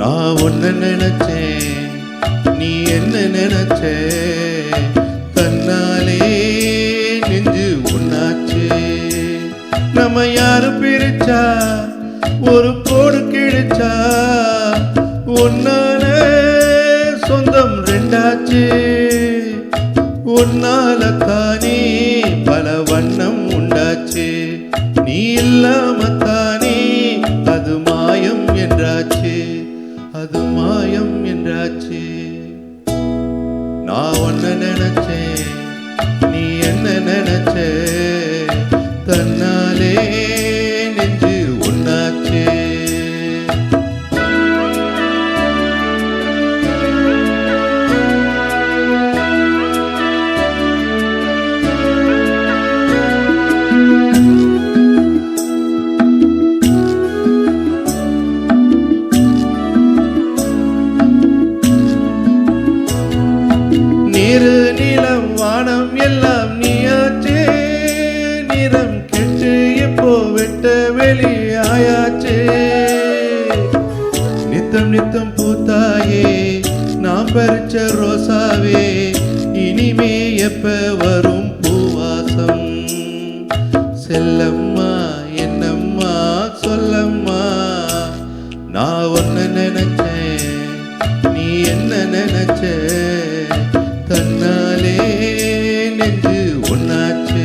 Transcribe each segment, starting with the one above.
நான் ஒன்ன நினைச்சேன், நீ என்ன நினைச்ச? தன்னாலே நெஞ்சு உன்னாச்சு. நம்ம யாரு பிரிச்சா ஒரு கோடு கிழிச்சா, உன்னால சொந்தம் ரெண்டாச்சு. உன்னால தானே பல வண்ணம் உண்டாச்சு. நீ இல்லாம தானே அது மாயம் என்றாச்சு, அது மாயம் என்றாச்சு. நான் ஒன்ன நினைச்சேன், நீ என்ன நினைச்ச? தன்னாலே நெஞ்சு உன்னாச்சு. நீரு நிலம் வானம் எல்லாம் நீயாச்சே. நிறம் கெட்டு இப்போ வெட்ட வெளியாயாச்சே. நித்தம் நித்தம் பூத்தாயே நான் பறிச்ச ரோசாவே. இனிமே எப்ப வரும் பூவாசம்? செல்லம்மா என்னம்மா சொல்லம்மா. நான் ஒன்ன நினைச்சேன், நீ என்ன நினைச்ச? தன்னாலே நெஞ்சு உன்னாச்சு.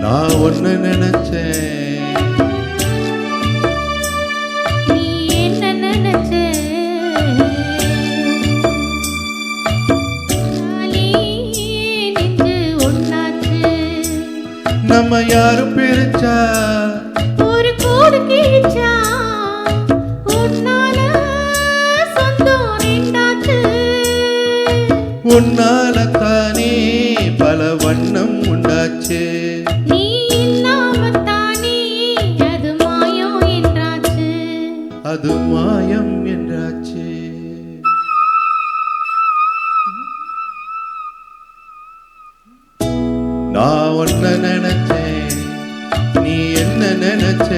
நான் ஒன்னு நினைச்சேன், நீ என்ன நினைச்ச? நெஞ்சு ஒன்னாச்சு. நம்ம யாரும் பிரிச்சா ஒரு கோடு கிழிச்சா, உன்னால சொந்தம் ரெண்டாச்சு. உன்னால தானே பல வண்ணம் உண்டாச்சு. நீ இல்லாம தானே அது மாயம் என்றாச்சு, அது மாயம் என்றாச்சு. நான் ஒன்ன நினைச்சேன், நீ என்ன நினைச்ச?